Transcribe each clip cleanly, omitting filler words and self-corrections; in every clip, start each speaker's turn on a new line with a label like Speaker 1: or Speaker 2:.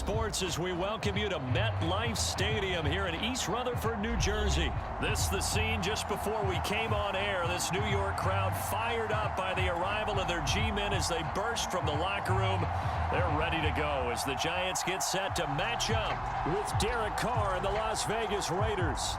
Speaker 1: sports as we welcome you to MetLife Stadium here in East Rutherford, New Jersey. This is the scene just before we came on air. This New York crowd fired up by the arrival of their G-men as they burst from the locker room. They're ready to go as the Giants get set to match up with Derek Carr and the Las Vegas Raiders.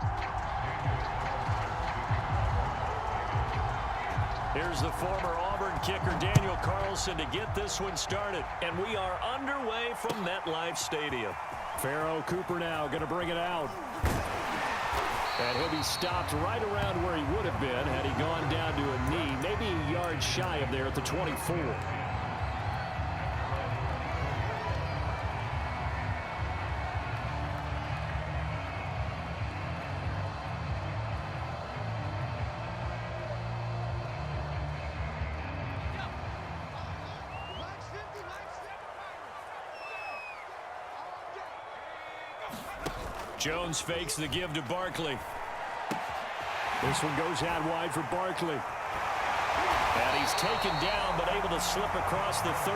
Speaker 1: Here's the former Auburn kicker Daniel Carlson to get this one started. And we are underway from MetLife Stadium. Pharaoh Cooper now going to bring it out. And he'll be stopped right around where he would have been had he gone down to a knee, maybe a yard shy of there at the 24. Jones fakes the give to Barkley. This one goes out wide for Barkley. And he's taken down, but able to slip across the 35.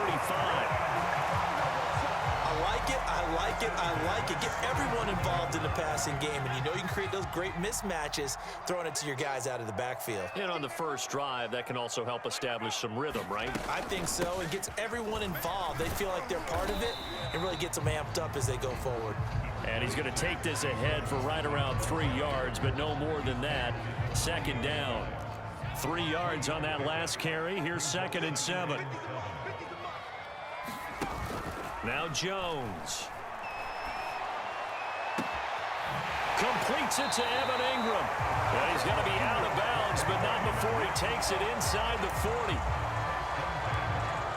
Speaker 2: I like it, I like it, I like it. Get everyone involved in the passing game, and you know you can create those great mismatches throwing it to your guys out of the backfield.
Speaker 1: And on the first drive, that can also help establish some rhythm, right?
Speaker 2: I think so. It gets everyone involved. They feel like they're part of it, and really gets them amped up as they go forward.
Speaker 1: And he's going to take this ahead for right around 3 yards, but no more than that. Second down. 3 yards on that last carry. Here's 2nd and 7. Now Jones. Completes it to Evan Ingram. And he's going to be out of bounds, but not before he takes it inside the 40.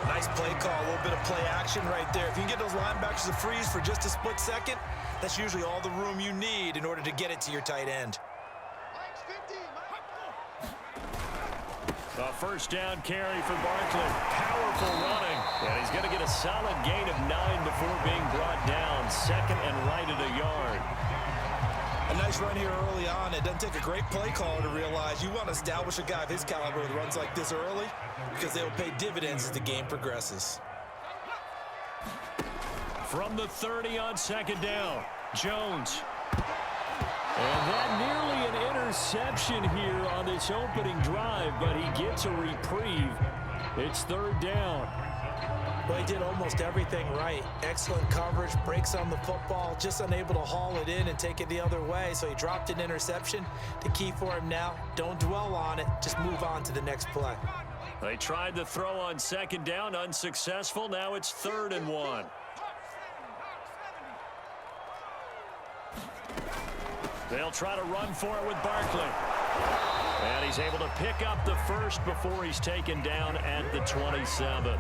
Speaker 2: Nice play call, a little bit of play action right there. If you can get those linebackers to freeze for just a split second, that's usually all the room you need in order to get it to your tight end.
Speaker 1: A first down carry for Barkley. Powerful running. And he's going to get a solid gain of 9 before being brought down. 2nd and right at a yard.
Speaker 2: A nice run here early on. It doesn't take a great play caller to realize you want to establish a guy of his caliber with runs like this early because they will pay dividends as the game progresses.
Speaker 1: From the 30 on 2nd down, Jones. And that nearly an interception here on this opening drive, but he gets a reprieve. It's 3rd down.
Speaker 2: Well, he did almost everything right. Excellent coverage, breaks on the football, just unable to haul it in and take it the other way. So he dropped an interception. The key for him now, don't dwell on it. Just move on to the next play.
Speaker 1: They tried the throw on 2nd down, unsuccessful. Now it's 3rd and 1. They'll try to run for it with Barkley. And he's able to pick up the first before he's taken down at the 27.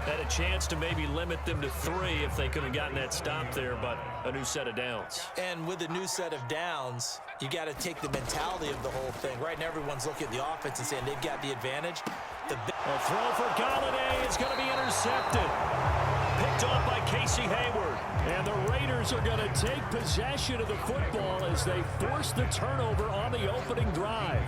Speaker 1: Had a chance to maybe limit them to 3 if they could have gotten that stop there, but a new set of downs.
Speaker 2: And with a new set of downs, you got to take the mentality of the whole thing. Right now, everyone's looking at the offense and saying they've got the advantage.
Speaker 1: A throw for Galladay is going to be intercepted. Picked off by Casey Hayward. And the Raiders are going to take possession of the football as they force the turnover on the opening drive.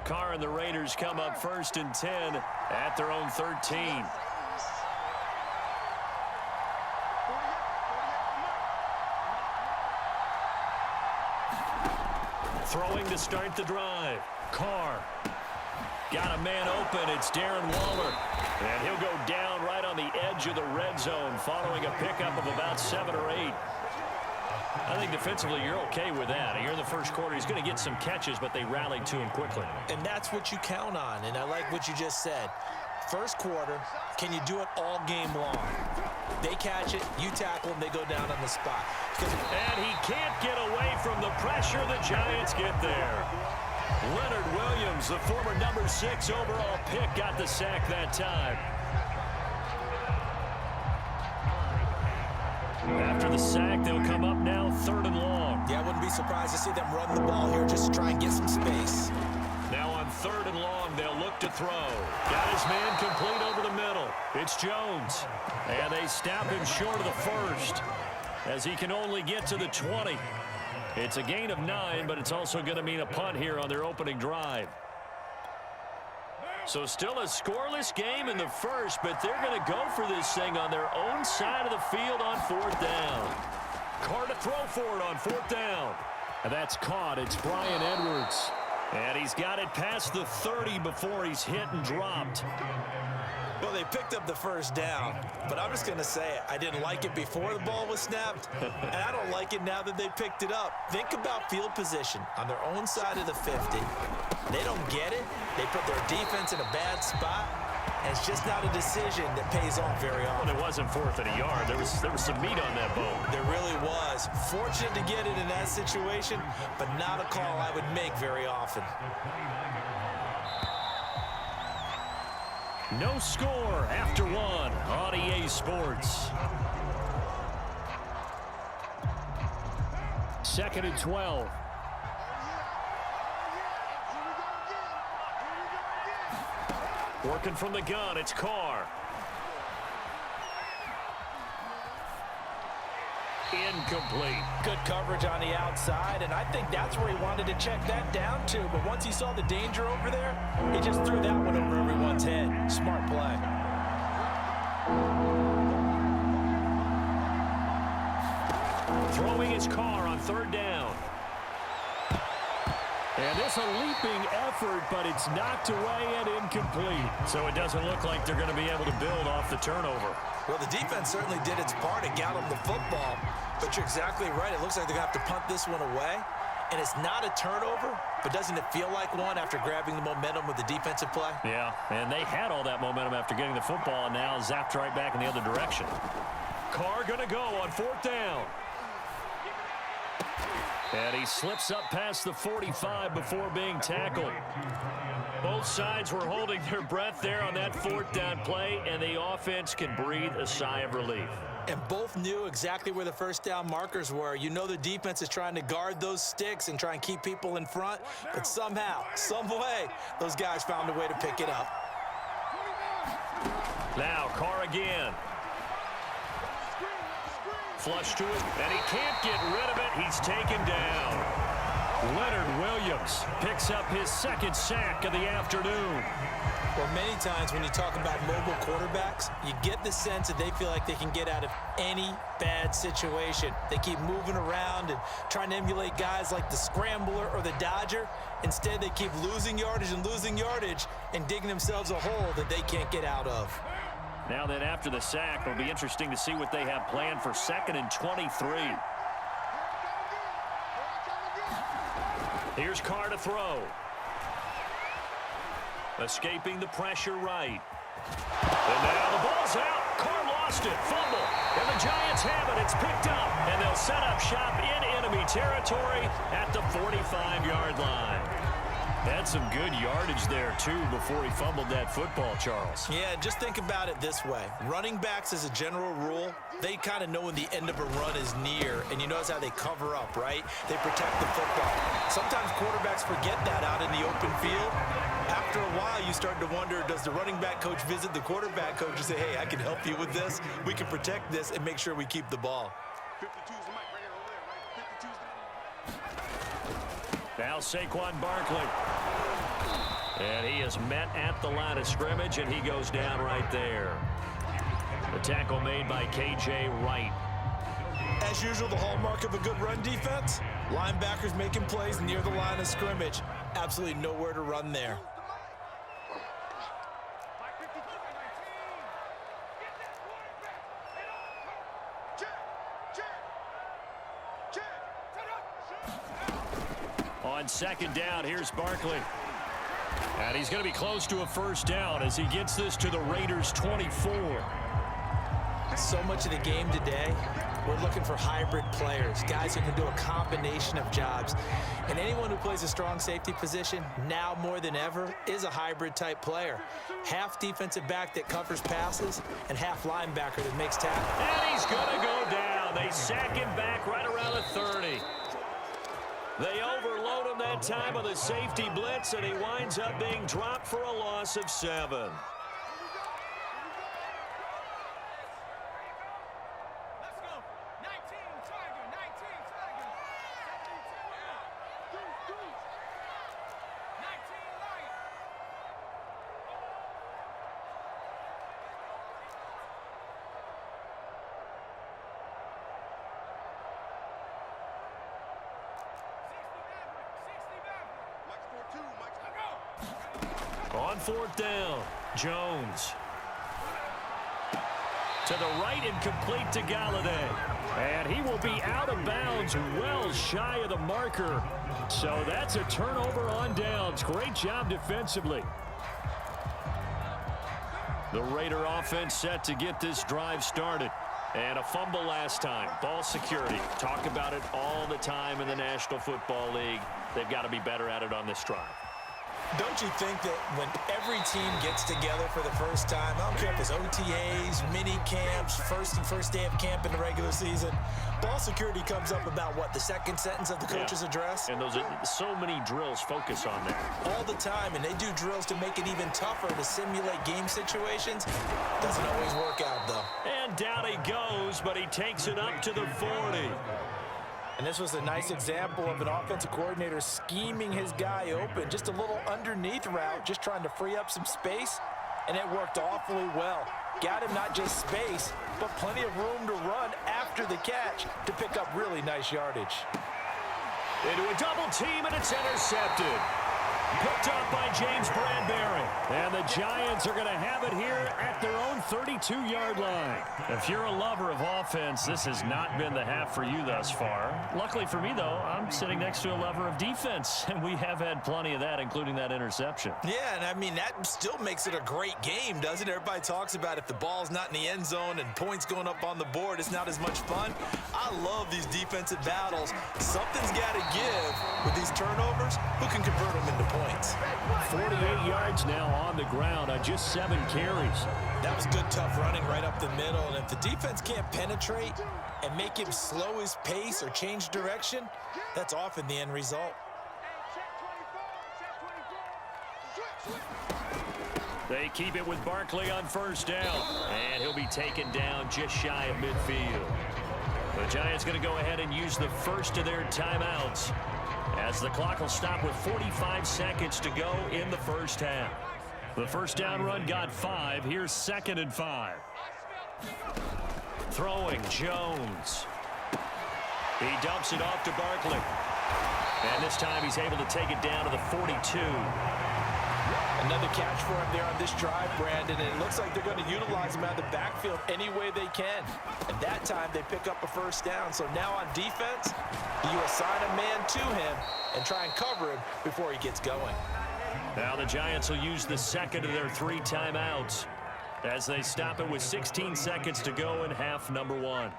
Speaker 1: Carr and the Raiders come up 1st and 10 at their own 13. Throwing to start the drive. Carr. Got a man open. It's Darren Waller. And he'll go down right on the edge of the red zone following a pickup of about 7 or 8. I think defensively you're okay with that. Here in the first quarter, he's going to get some catches, but they rallied to him quickly.
Speaker 2: And that's what you count on, and I like what you just said. First quarter, can you do it all game long? They catch it, you tackle them, they go down on the spot.
Speaker 1: And he can't get away from the pressure. The Giants get there. Leonard Williams, the former number 6 overall pick, got the sack that time. After the sack, they'll come up now 3rd and long.
Speaker 2: Yeah, I wouldn't be surprised to see them run the ball here just to try and get some space.
Speaker 1: Now on 3rd and long. They'll look to throw. Got his man complete over the middle. It's Jones. And they stop him short of the first as he can only get to the 20. It's a gain of 9, but it's also going to mean a punt here on their opening drive. So still a scoreless game in the first, but they're going to go for this thing on their own side of the field on 4th down. Carr to throw for it on 4th down. And that's caught. It's Bryan Edwards. And he's got it past the 30 before he's hit and dropped.
Speaker 2: Well, they picked up the first down, but I'm just going to say it. I didn't like it before the ball was snapped, and I don't like it now that they picked it up. Think about field position on their own side of the 50. They don't get it. They put their defense in a bad spot, and it's just not a decision that pays off very often.
Speaker 1: Well, it wasn't 4th and a yard. There was some meat on that bone.
Speaker 2: There really was. Fortunate to get it in that situation, but not a call I would make very often.
Speaker 1: No score after 1 on EA Sports. 2nd and 12. Working from the gun, it's Carr. Incomplete.
Speaker 2: Good coverage on the outside, and I think that's where he wanted to check that down to. But once he saw the danger over there, he just threw that one over everyone's head. Smart play.
Speaker 1: Throwing his Carr on 3rd down. And this a leaping effort, but it's knocked away and incomplete. So it doesn't look like they're going to be able to build off the turnover.
Speaker 2: Well, the defense certainly did its part to get them the football, but you're exactly right. It looks like they're going to have to punt this one away, and it's not a turnover, but doesn't it feel like one after grabbing the momentum with the defensive play?
Speaker 1: Yeah, and they had all that momentum after getting the football, and now zapped right back in the other direction. Carr going to go on 4th down. And he slips up past the 45 before being tackled. Both sides were holding their breath there on that 4th down play, and the offense can breathe a sigh of relief.
Speaker 2: And both knew exactly where the first down markers were. You know the defense is trying to guard those sticks and try and keep people in front, but somehow, some way, those guys found a way to pick it up.
Speaker 1: Now Carr again. Flush to it, and he can't get rid of it. He's taken down. Leonard Williams picks up his 2nd sack of the afternoon.
Speaker 2: Well, many times when you talk about mobile quarterbacks, you get the sense that they feel like they can get out of any bad situation. They keep moving around and trying to emulate guys like the Scrambler or the Dodger. Instead, they keep losing yardage and digging themselves a hole that they can't get out of.
Speaker 1: Now then, after the sack, it'll be interesting to see what they have planned for 2nd and 23. Here's Carr to throw. Escaping the pressure right. And now the ball's out. Carr lost it. Fumble. And the Giants have it. It's picked up. And they'll set up shop in enemy territory at the 45-yard line. Had some good yardage there, too, before he fumbled that football, Charles.
Speaker 2: Yeah, just think about it this way. Running backs, as a general rule, they kind of know when the end of a run is near, and you notice how they cover up, right? They protect the football. Sometimes quarterbacks forget that out in the open field. After a while, you start to wonder, does the running back coach visit the quarterback coach and say, hey, I can help you with this. We can protect this and make sure we keep the ball.
Speaker 3: 52's the mic right here, over there, right? 52's the mic.
Speaker 1: Now Saquon Barkley. And he is met at the line of scrimmage, and he goes down right there. The tackle made by K.J. Wright.
Speaker 2: As usual, the hallmark of a good run defense, linebackers making plays near the line of scrimmage. Absolutely nowhere to run there.
Speaker 1: On 2nd down, here's Barkley. And he's going to be close to a 1st down as he gets this to the Raiders' 24.
Speaker 2: So much of the game today, we're looking for hybrid players, guys who can do a combination of jobs. And anyone who plays a strong safety position, now more than ever, is a hybrid-type player. Half defensive back that covers passes, and half linebacker that makes tackles.
Speaker 1: And he's going to go down. They sack him back right around the 30. They overload him that time with a safety blitz, and he winds up being dropped for a loss of 7. On 4th down, Jones. To the right and complete to Galladay. And he will be out of bounds, well shy of the marker. So that's a turnover on downs. Great job defensively. The Raider offense set to get this drive started. And a fumble last time. Ball security. Talk about it all the time in the National Football League. They've got to be better at it on this drive.
Speaker 2: Don't you think that when every team gets together for the first time, I don't care if it's OTAs, mini camps, first day of camp in the regular season, ball security comes up about what, the second sentence of the coach's address?
Speaker 1: And those are so many drills focus on that.
Speaker 2: All the time, and they do drills to make it even tougher to simulate game situations. Doesn't always work out, though.
Speaker 1: And down he goes, but he takes it up to the 40.
Speaker 2: And this was a nice example of an offensive coordinator scheming his guy open. Just a little underneath route, just trying to free up some space, and it worked awfully well. Got him not just space, but plenty of room to run after the catch to pick up really nice yardage.
Speaker 1: Into a double team, and it's intercepted. Picked up by James Bradbury. And the Giants are going to have it here at their own 32-yard line. If you're a lover of offense, this has not been the half for you thus far. Luckily for me, though, I'm sitting next to a lover of defense, and we have had plenty of that, including that interception.
Speaker 2: Yeah, and I mean, that still makes it a great game, doesn't it? Everybody talks about if the ball's not in the end zone and points going up on the board, it's not as much fun. I love these defensive battles. Something's got to give with these turnovers. Who can convert them into points?
Speaker 1: 48 yards now on the ground on just 7 carries.
Speaker 2: That was good, tough running right up the middle. And if the defense can't penetrate and make him slow his pace or change direction, that's often the end result.
Speaker 1: They keep it with Barkley on 1st down. And he'll be taken down just shy of midfield. The Giants going to go ahead and use the first of their timeouts, as the clock will stop with 45 seconds to go in the first half. The first down run got 5. Here's 2nd and 5. Throwing, Jones. He dumps it off to Barkley. And this time he's able to take it down to the 42.
Speaker 2: Another catch for him there on this drive, Brandon, and it looks like they're going to utilize him out of the backfield any way they can. And that time they pick up a first down. So now on defense, you assign a man to him and try and cover him before he gets going.
Speaker 1: Now the Giants will use the second of their 3 timeouts as they stop it with 16 seconds to go in half number 1.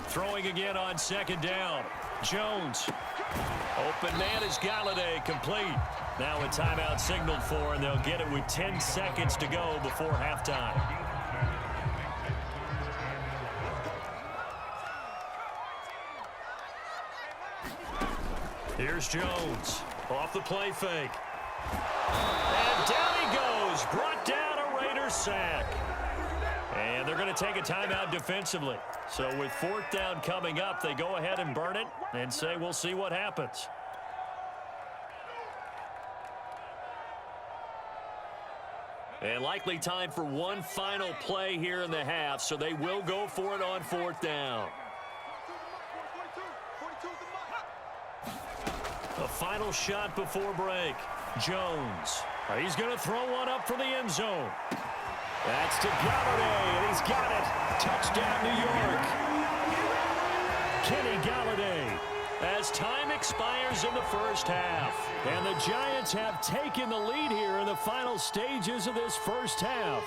Speaker 1: Throwing again on 2nd down. Jones. Open man is Galladay, complete. Now a timeout signaled for, and they'll get it with 10 seconds to go before halftime. Here's Jones. Off the play fake. And down he goes. Brought down a Raiders sack. And they're going to take a timeout defensively. So with 4th down coming up, they go ahead and burn it and say we'll see what happens. And likely time for one final play here in the half, so they will go for it on 4th down. A final shot before break. Jones. He's going to throw one up for the end zone. That's to Galladay, and he's got it. Touchdown, New York. Kenny Galladay, as time expires in the first half. And the Giants have taken the lead here in the final stages of this first half.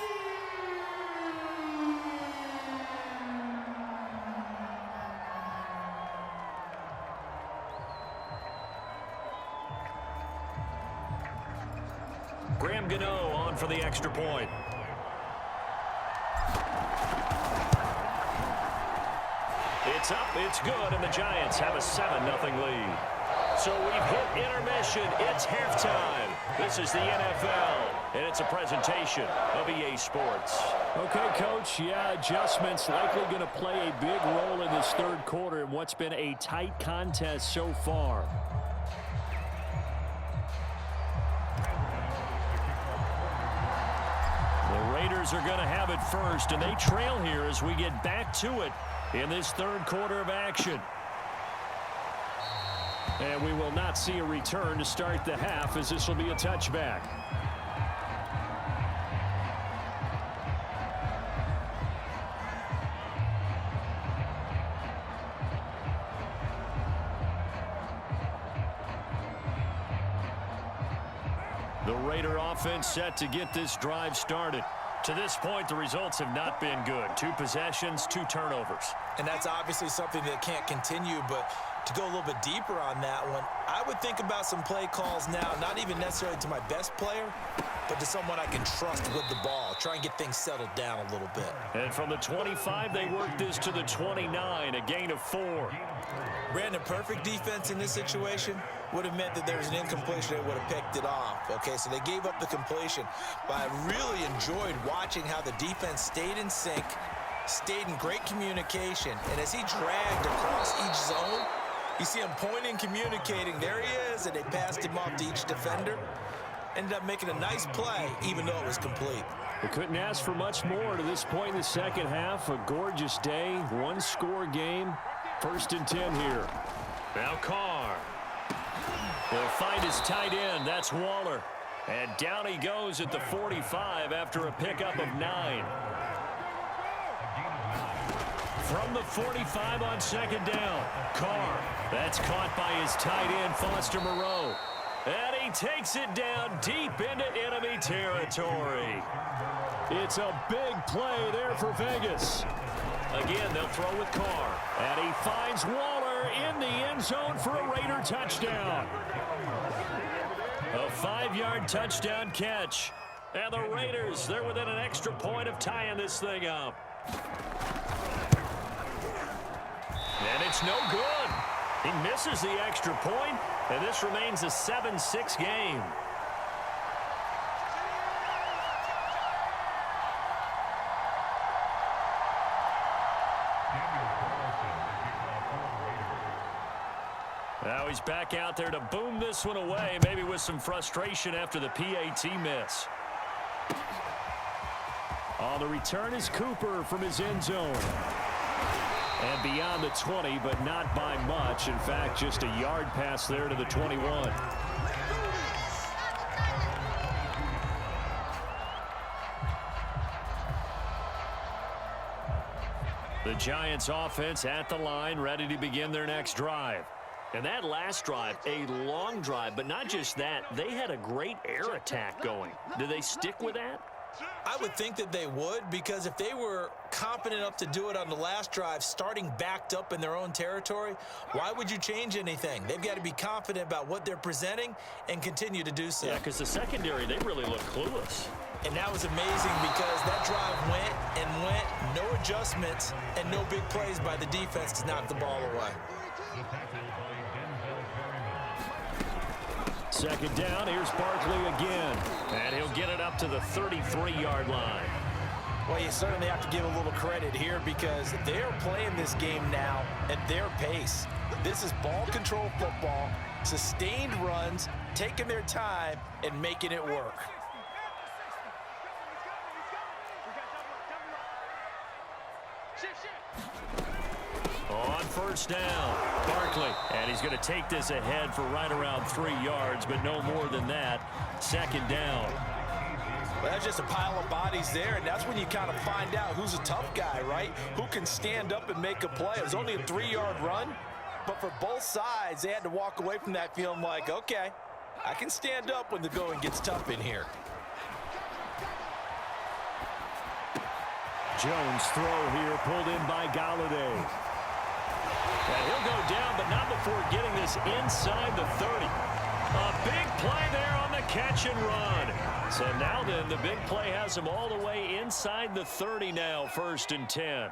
Speaker 1: Graham Gano on for the extra point. It's up, it's good, and the Giants have a 7-0 lead. So we've hit intermission. It's halftime. This is the NFL, and it's a presentation of EA Sports.
Speaker 4: Okay, Coach, yeah, adjustments likely going to play a big role in this third quarter in what's been a tight contest so far.
Speaker 1: The Raiders are going to have it first, and they trail here as we get back to it in this third quarter of action. And we will not see a return to start the half, as this will be a touchback. The Raider offense set to get this drive started. To this point, the results have not been good. 2 possessions, 2 turnovers.
Speaker 2: And that's obviously something that can't continue, but to go a little bit deeper on that one, I would think about some play calls now, not even necessarily to my best player, but to someone I can trust with the ball. Try and get things settled down a little bit.
Speaker 1: And from the 25, they work this to the 29, a gain of 4.
Speaker 2: Brandon, perfect defense in this situation would have meant that there was an incompletion. They would have picked it off. Okay, so they gave up the completion. But I really enjoyed watching how the defense stayed in sync, stayed in great communication. And as he dragged across each zone, you see him pointing, communicating. There he is, and they passed him off to each defender. Ended up making a nice play, even though it was complete.
Speaker 4: They couldn't ask for much more to this point in the second half. A gorgeous day, 1-score game. 1st and 10 here.
Speaker 1: Now Carr. He'll find his tight end. That's Waller. And down he goes at the 45 after a pickup of 9. From the 45 on 2nd down. Carr. That's caught by his tight end, Foster Moreau. And he takes it down deep into enemy territory.
Speaker 4: It's a big play there for Vegas.
Speaker 1: Again, they'll throw with Carr.
Speaker 4: And he finds Waller in the end zone for a Raider touchdown.
Speaker 1: A 5-yard touchdown catch. And the Raiders, they're within an extra point of tying this thing up. And it's no good. He misses the extra point, and this remains a 7-6 game. Now he's back out there to boom this one away, maybe with some frustration after the PAT miss.
Speaker 4: On the return is Cooper from his end zone. And beyond the 20, but not by much. In fact, just a yard pass there to the 21.
Speaker 1: The Giants offense at the line, ready to begin their next drive. And that last drive, a long drive, but not just that. They had a great air attack going. Do they stick with that?
Speaker 2: I would think that they would, because if they were confident enough to do it on the last drive, starting backed up in their own territory, why would you change anything? They've got to be confident about what they're presenting and continue to do so.
Speaker 1: Yeah, because the secondary, they really look clueless.
Speaker 2: And that was amazing because that drive went and went, no adjustments, and no big plays by the defense to knock the ball away.
Speaker 4: 2nd down, here's Barkley again.
Speaker 1: And he'll get it up to the 33-yard line.
Speaker 2: Well, you certainly have to give a little credit here because they're playing this game now at their pace. This is ball control football, sustained runs, taking their time, and making it work.
Speaker 1: On 1st down, Barkley. And he's going to take this ahead for right around 3 yards, but no more than that. 2nd down.
Speaker 2: Well, that's just a pile of bodies there, and that's when you kind of find out who's a tough guy, right? Who can stand up and make a play. It was only a 3-yard run, but for both sides, they had to walk away from that feeling like, okay, I can stand up when the going gets tough in here.
Speaker 4: Jones throw here pulled in by Galladay.
Speaker 1: And he'll go down, but not before getting this inside the 30. A big play there on the catch and run. So now then, the big play has him all the way inside the 30 now, 1st and 10.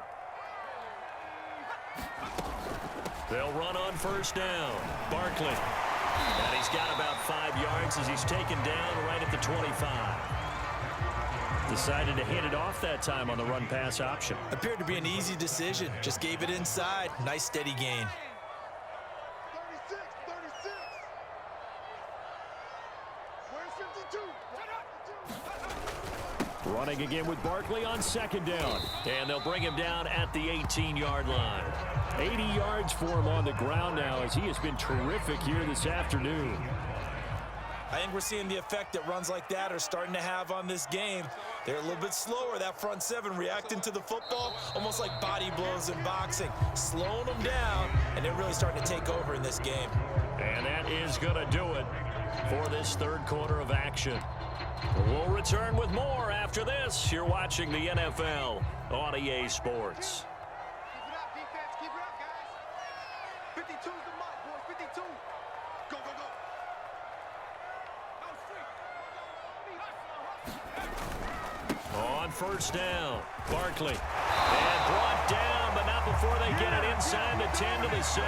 Speaker 1: They'll run on first down. Barkley. And he's got about 5 yards as he's taken down right at the 25. Decided to hand it off that time on the run-pass option.
Speaker 2: Appeared to be an easy decision. Just gave it inside. Nice steady gain.
Speaker 3: 36, 36. Where's 52?
Speaker 4: Running again with Barkley on second down.
Speaker 1: And they'll bring him down at the 18-yard line.
Speaker 4: 80 yards for him on the ground now as he has been terrific here this afternoon.
Speaker 2: I think we're seeing the effect that runs like that are starting to have on this game. They're a little bit slower, that front seven, reacting to the football, almost like body blows in boxing, slowing them down, and they're really starting to take over in this game.
Speaker 1: And that is going to do it for this third quarter of action. We'll return with more after this. You're watching the NFL on EA Sports.
Speaker 3: Keep it up, defense. Keep it up, guys. 52's the mark, boys. 52. Go, go, go.
Speaker 1: On first down, Barkley. And brought down, but not before they get it inside the 10 to the 7.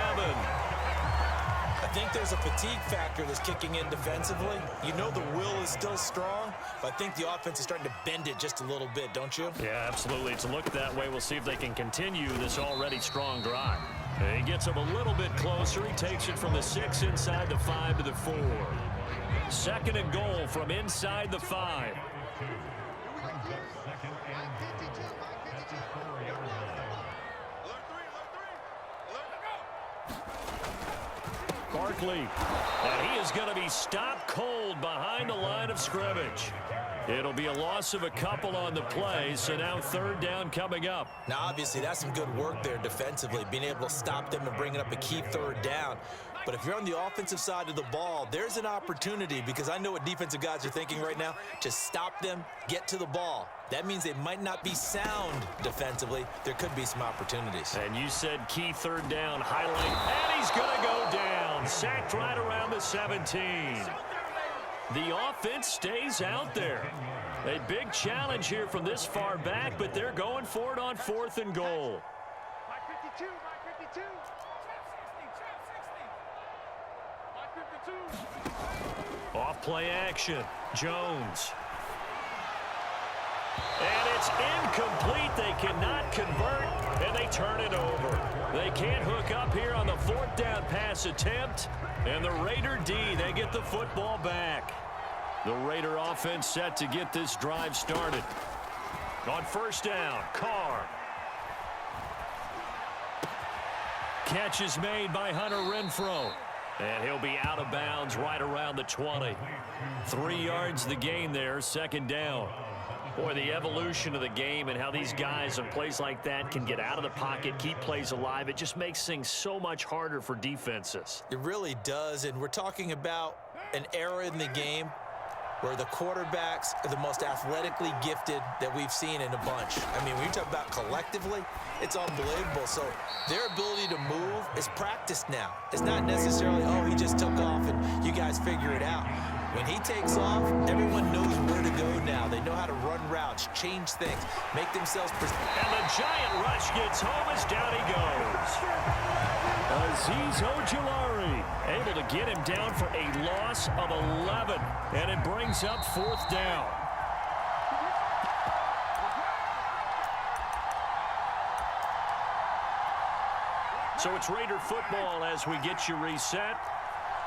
Speaker 2: I think there's a fatigue factor that's kicking in defensively. You know the will is still strong, but I think the offense is starting to bend it just a little bit, don't you?
Speaker 1: Yeah, absolutely. It's looked that way. We'll see if they can continue this already strong drive. And he gets him a little bit closer. He takes it from the 6 inside the 5 to the 4. Second and goal from inside the 5. Barkley, and he is going to be stopped cold behind the line of scrimmage. It'll be a loss of a couple on the play, so now third down coming up.
Speaker 2: Now, obviously, that's some good work there defensively, being able to stop them and bringing up a key third down. But if you're on the offensive side of the ball, there's an opportunity, because I know what defensive guys are thinking right now. Just stop them, get to the ball. That means they might not be sound defensively. There could be some opportunities.
Speaker 1: And you said key third down highlight, and he's going to go down. Sacked right around the 17. The offense stays out there. A big challenge here from this far back, but they're going for it on fourth and goal.
Speaker 3: Mike 52, Mike 52. Mike 52.
Speaker 1: Off play action. Jones. And it's incomplete. They cannot convert, and they turn it over. They can't hook up here on the fourth down pass attempt. And the Raider D, they get the football back. The Raider offense set to get this drive started. On first down, Carr. Catch is made by Hunter Renfrow. And he'll be out of bounds right around the 20. 3 yards the gain there, second down. Boy, the evolution of the game and how these guys in plays like that can get out of the pocket, keep plays alive, it just makes things so much harder for defenses.
Speaker 2: It really does, and we're talking about an era in the game where the quarterbacks are the most athletically gifted that we've seen in a bunch. I mean, when you talk about collectively, it's unbelievable. So their ability to move is practiced now. It's not necessarily, oh, he just took off and you guys figure it out. When he takes off, everyone knows where to go now. They know how to run routes, change things, make themselves...
Speaker 1: And the giant rush gets home as down he goes.
Speaker 4: Azeez Ojulari
Speaker 1: Able to get him down for a loss of 11. And it brings up fourth down. So it's Raider football as we get you reset.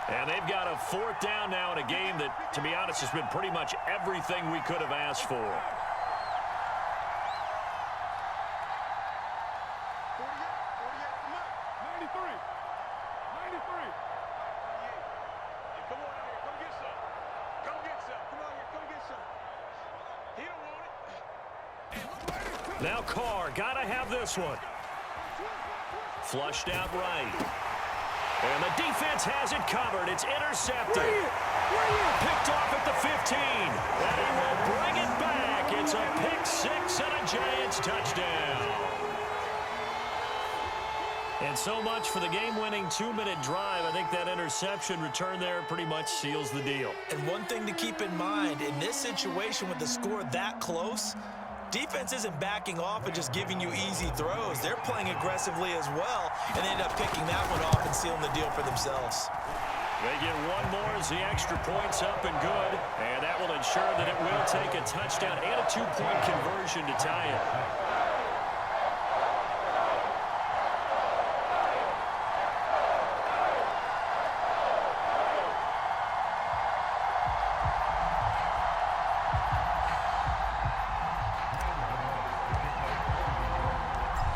Speaker 1: And they've got a fourth down now in a game that, to be honest, has been pretty much everything we could have asked for.
Speaker 3: 93. 93. Come on out here. Come get some. Come get some. Come on here. Come get some. He don't want it.
Speaker 1: Now Carr, gotta have this one. Flushed out right. And the defense has it covered. It's intercepted. Picked off at the 15. And he will bring it back. It's a pick six and a Giants touchdown. And so much for the game-winning 2-minute drive. I think that interception return there pretty much seals the deal.
Speaker 2: And one thing to keep in mind, in this situation with the score that close, Defense isn't backing off and just giving you easy throws. They're playing aggressively as well, and they end up picking that one off and sealing the deal for themselves.
Speaker 1: They get one more as the extra point's up and good, and that will ensure that it will take a touchdown and a two-point conversion to tie it.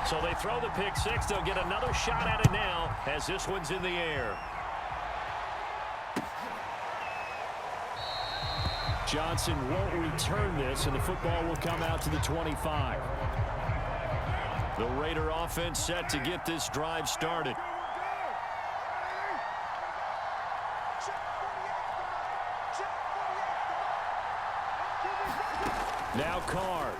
Speaker 1: So they throw the pick six. They'll get another shot at it now as this one's in the air.
Speaker 4: Johnson won't return this, and the football will come out to the 25.
Speaker 1: The Raider offense set to get this drive started.
Speaker 4: Now Carr.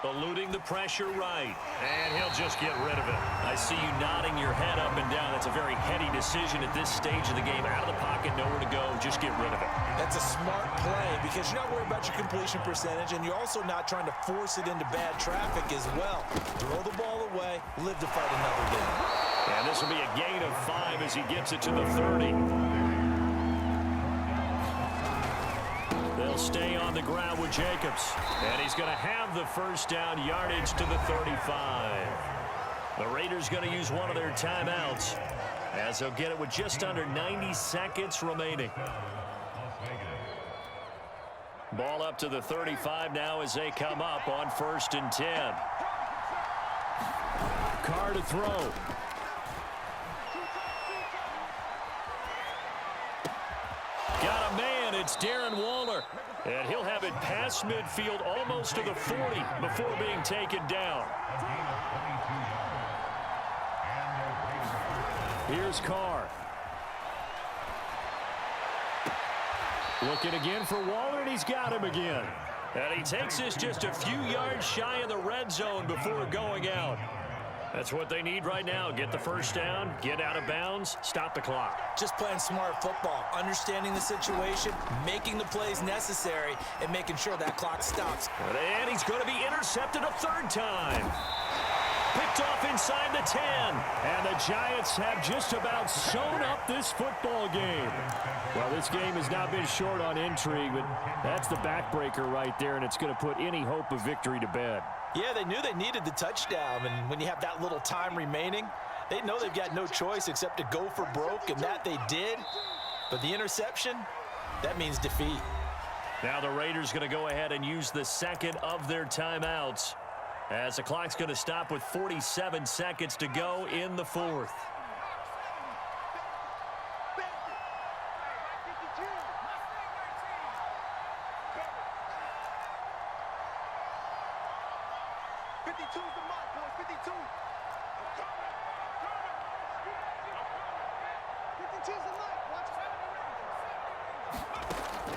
Speaker 1: Eluding the pressure right. And he'll just get rid of it. I see you nodding your head up and down. That's a very heady decision at this stage of the game. Out of the pocket, nowhere to go. Just get rid of it.
Speaker 2: That's a smart play because you're not worried about your completion percentage, and you're also not trying to force it into bad traffic as well. Throw the ball away, live to fight another day.
Speaker 1: And this will be a gain of 5 as he gets it to the 30. They'll stay on the ground with Jacobs. And he's going to have the first down, yardage to the 35. The Raiders going to use one of their timeouts as they'll get it with just under 90 seconds remaining. Ball up to the 35 now as they come up on 1st and 10.
Speaker 4: Carr to throw.
Speaker 1: Got a man. It's Darren Waller. And he'll have it past midfield almost to the 40 before being taken down.
Speaker 4: Here's Carr. Looking again for Waller, and he's got him again.
Speaker 1: And he takes this just a few yards shy of the red zone before going out. That's what they need right now. Get the first down, get out of bounds, stop the clock.
Speaker 2: Just playing smart football, understanding the situation, making the plays necessary, and making sure that clock stops.
Speaker 1: And he's going to be intercepted a 3rd time. Picked off inside the 10.
Speaker 4: And the Giants have just about sewn up this football game. Well, this game has not been short on intrigue, but that's the backbreaker right there, and it's going to put any hope of victory to bed.
Speaker 2: Yeah, they knew they needed the touchdown, and when you have that little time remaining, they know they've got no choice except to go for broke, and that they did. But the interception, that means defeat.
Speaker 1: Now the Raiders going to go ahead and use the second of their timeouts as the clock's going to stop with 47 seconds to go in the 4th.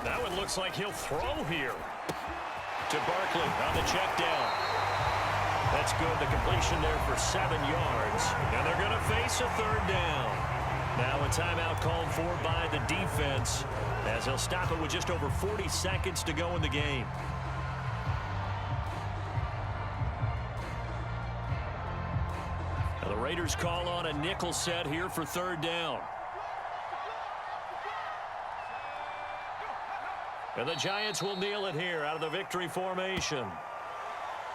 Speaker 1: That one looks like he'll throw here to Barkley on the check down. That's good. The completion there for 7 yards. And they're going to face a 3rd down. Now a timeout called for by the defense as they'll stop it with just over 40 seconds to go in the game. Now the Raiders call on a nickel set here for 3rd down. And the Giants will kneel it here out of the victory formation.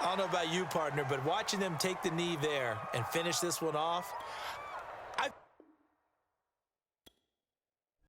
Speaker 2: I don't know about you, partner, but watching them take the knee there and finish this one off,